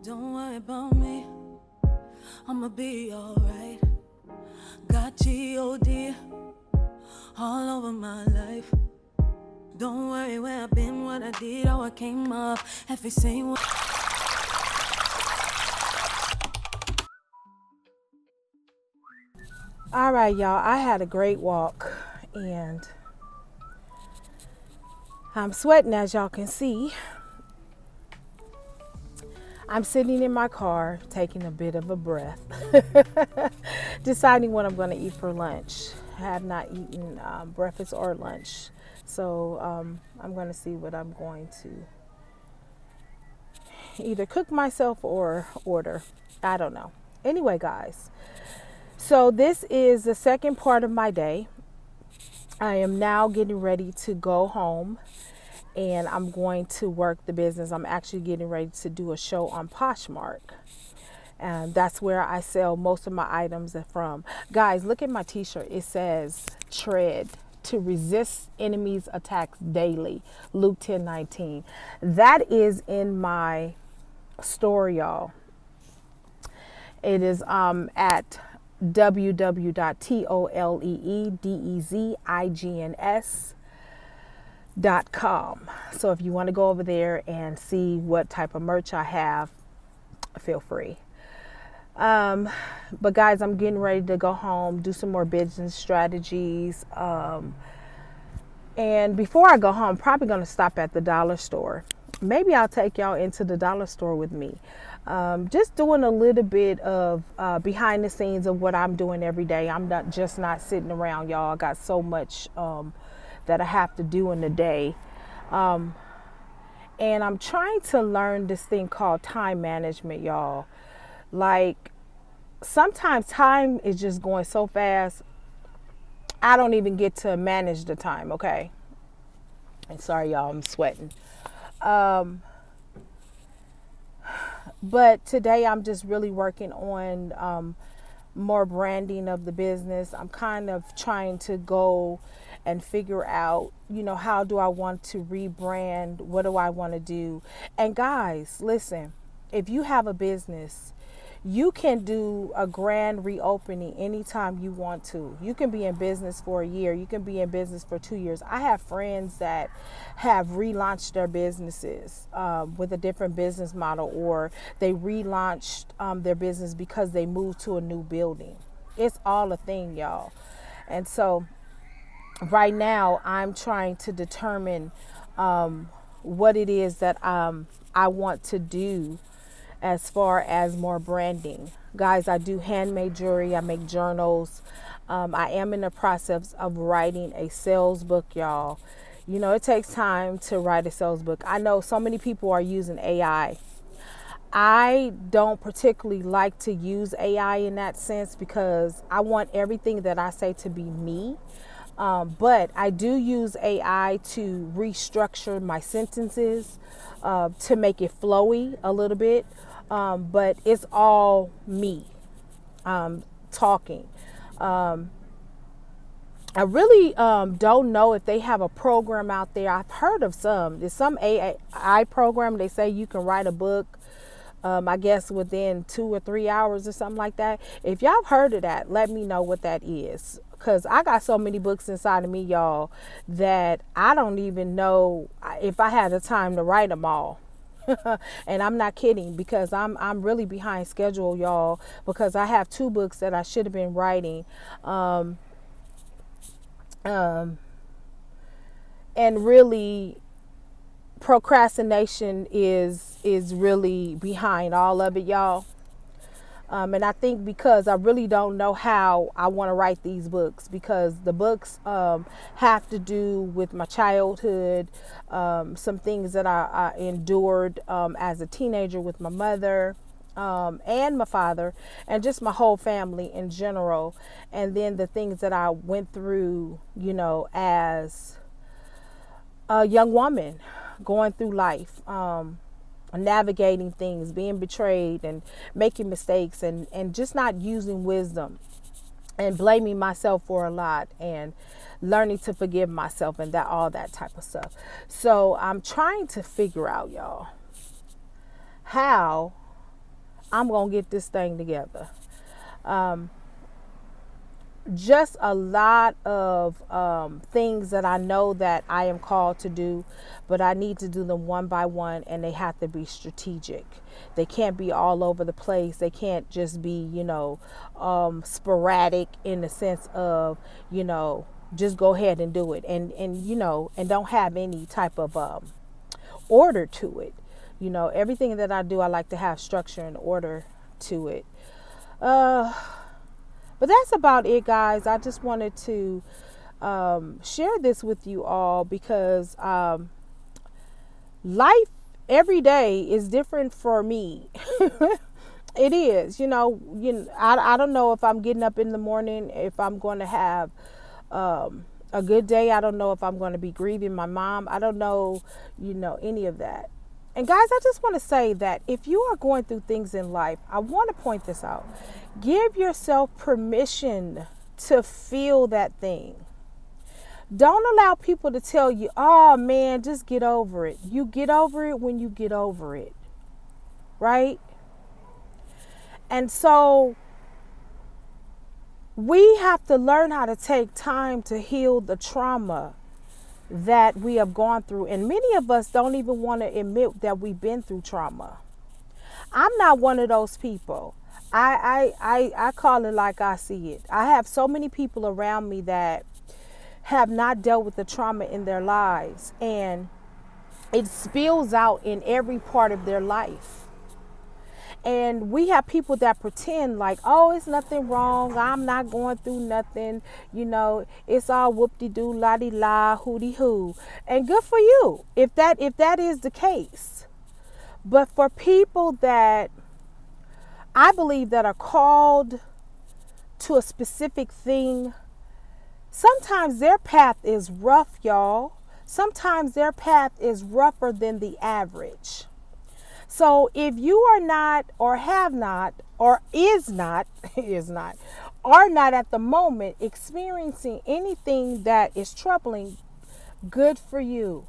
Don't worry about me, I'ma be alright. Got G-O-D all over my life. Don't worry where I've been, what I did, how I came up. Every single All right, y'all, I had a great walk and I'm sweating, as y'all can see. I'm sitting in my car taking a bit of a breath, deciding what I'm going to eat for lunch. I have not eaten breakfast or lunch, so I'm going to see what I'm going to either cook myself or order. I don't know. Anyway, guys, so this is the second part of my day. I am now getting ready to go home and I'm going to work the business. I'm actually getting ready to do a show on Poshmark. And that's where I sell most of my items from. Guys, look at my t-shirt. It says tread to resist enemies' attacks daily. Luke 10:19. That is in my store, y'all. It is at www.toleedezigns.com. So if you want to go over there and see what type of merch I have, feel free. But guys, I'm getting ready to go home, do some more business strategies. And before I go home, I'm probably going to stop at the dollar store. Maybe I'll take y'all into the dollar store with me. Just doing a little bit of behind the scenes of what I'm doing every day. I'm not sitting around, y'all. I got so much that I have to do in the day. And I'm trying to learn this thing called time management, y'all. Like, sometimes time is just going so fast, I don't even get to manage the time, okay? And sorry, y'all, I'm sweating. But today I'm just really working on more branding of the business. I'm kind of trying to go and figure out, how do I want to rebrand? What do I want to do? And guys, listen, if you have a business, you can do a grand reopening anytime you want to. You can be in business for a year. You can be in business for 2 years. I have friends that have relaunched their businesses with a different business model, or they relaunched their business because they moved to a new building. It's all a thing, y'all. And so right now I'm trying to determine what it is that I want to do as far as more branding. Guys, I do handmade jewelry. I make journals. I am in the process of writing a sales book, y'all. It takes time to write a sales book. I know so many people are using AI. I don't particularly like to use AI in that sense because I want everything that I say to be me. But I do use AI to restructure my sentences to make it flowy a little bit. But it's all me talking. I really don't know if they have a program out there. I've heard of some. There's some AI program. They say you can write a book, I guess, within 2 or 3 hours or something like that. If y'all have heard of that, let me know what that is. Because I got so many books inside of me, y'all, that I don't even know if I had the time to write them all. And I'm not kidding, because I'm really behind schedule, y'all, because I have 2 books that I should have been writing. And really, procrastination is really behind all of it, y'all. And I think because I really don't know how I want to write these books, because the books have to do with my childhood, some things that I endured as a teenager with my mother and my father, and just my whole family in general. And then the things that I went through, as a young woman going through life. Navigating things, being betrayed and making mistakes, and just not using wisdom, and blaming myself for a lot, and learning to forgive myself, and all that type of stuff. So I'm trying to figure out, y'all, how I'm going to get this thing together. Just a lot of things that I know that I am called to do, but I need to do them one by one, and they have to be strategic. They can't be all over the place. They can't just be, sporadic in the sense of, just go ahead and do it, and don't have any type of order to it. Everything that I do, I like to have structure and order to it. But that's about it, guys. I just wanted to share this with you all because life every day is different for me. It is. I don't know if I'm getting up in the morning, if I'm going to have a good day. I don't know if I'm going to be grieving my mom. I don't know, any of that. And guys, I just want to say that if you are going through things in life, I want to point this out. Give yourself permission to feel that thing. Don't allow people to tell you, oh man, just get over it. You get over it when you get over it. Right? And so we have to learn how to take time to heal the trauma that we have gone through. And many of us don't even want to admit that we've been through trauma. I'm not one of those people. I call it like I see it. I have so many people around me that have not dealt with the trauma in their lives, and it spills out in every part of their life. And we have people that pretend like, oh, it's nothing wrong. I'm not going through nothing. It's all whoop-de-doo, la-de-la, hooty-hoo. And good for you if that is the case. But for people that I believe that are called to a specific thing, sometimes their path is rough, y'all. Sometimes their path is rougher than the average. So if you are not, or have not, or is not are not at the moment experiencing anything that is troubling, good for you.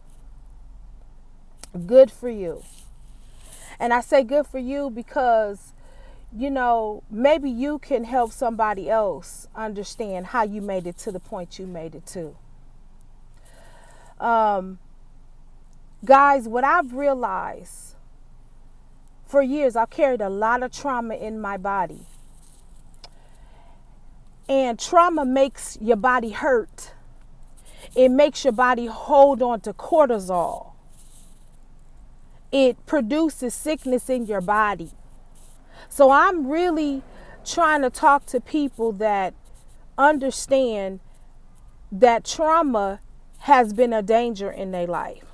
Good for you. And I say good for you because, maybe you can help somebody else understand how you made it to the point you made it to. Guys, what I've realized, for years, I've carried a lot of trauma in my body. And trauma makes your body hurt. It makes your body hold on to cortisol. It produces sickness in your body. So I'm really trying to talk to people that understand that trauma has been a danger in their life.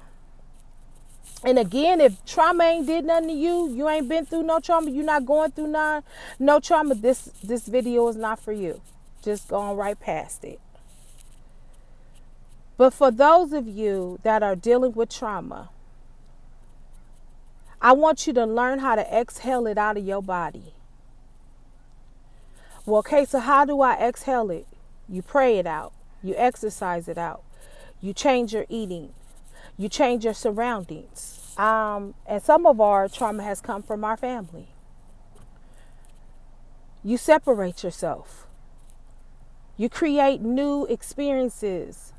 And again, if trauma ain't did nothing to you, you ain't been through no trauma, you're not going through no trauma, this video is not for you. Just going right past it. But for those of you that are dealing with trauma, I want you to learn how to exhale it out of your body. Well, okay, so how do I exhale it? You pray it out. You exercise it out. You change your eating. You change your surroundings. And some of our trauma has come from our family. You separate yourself. You create new experiences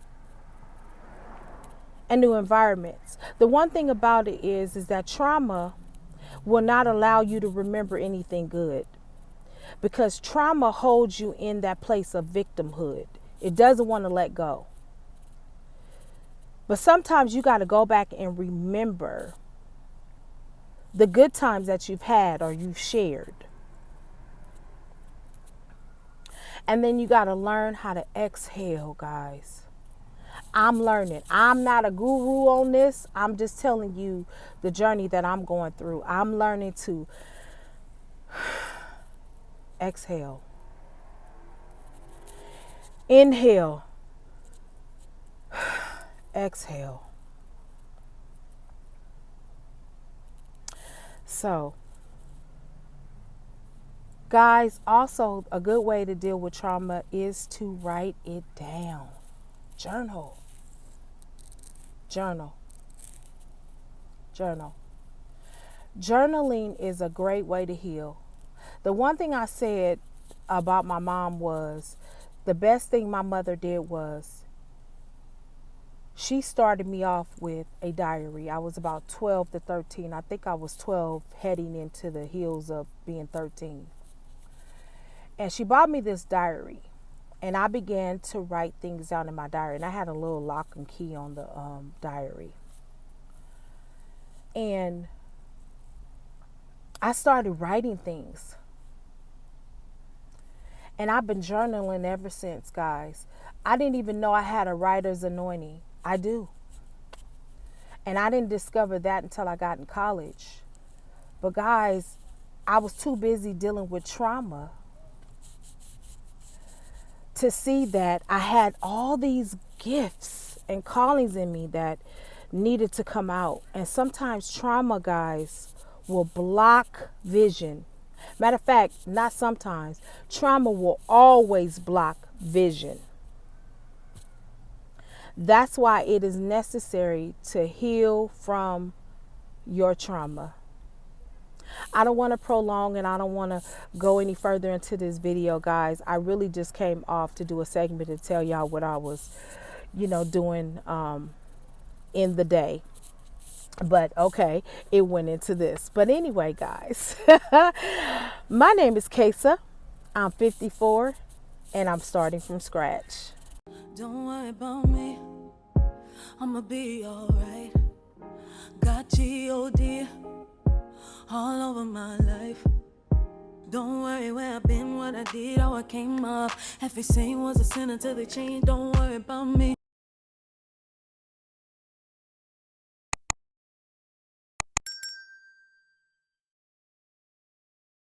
and new environments. The one thing about it is that trauma will not allow you to remember anything good, because trauma holds you in that place of victimhood. It doesn't want to let go. But sometimes you got to go back and remember the good times that you've had or you've shared. And then you got to learn how to exhale, guys. I'm learning. I'm not a guru on this. I'm just telling you the journey that I'm going through. I'm learning to exhale. Inhale. Exhale. So, guys, also a good way to deal with trauma is to write it down. Journal. Journal. Journal. Journaling is a great way to heal. The one thing I said about my mom was the best thing my mother did was she started me off with a diary. I was about 12 to 13. I think I was 12 heading into the heels of being 13. And she bought me this diary. And I began to write things down in my diary. And I had a little lock and key on the diary. And I started writing things. And I've been journaling ever since, guys. I didn't even know I had a writer's anointing. I do. And I didn't discover that until I got in college. But guys, I was too busy dealing with trauma to see that I had all these gifts and callings in me that needed to come out. And sometimes trauma, guys, will block vision. Matter of fact, not sometimes. Trauma will always block vision. That's why it is necessary to heal from your trauma. I don't want to prolong and I don't want to go any further into this video, guys. I really just came off to do a segment to tell y'all what I was, doing in the day. But okay, it went into this. But anyway, guys, my name is Kasiaa. I'm 54 and I'm starting from scratch. Don't worry about me, I'ma be alright. Got G-O-D all over my life. Don't worry where I've been, what I did, how I came up. Everything was a sin until they changed. Don't worry about me,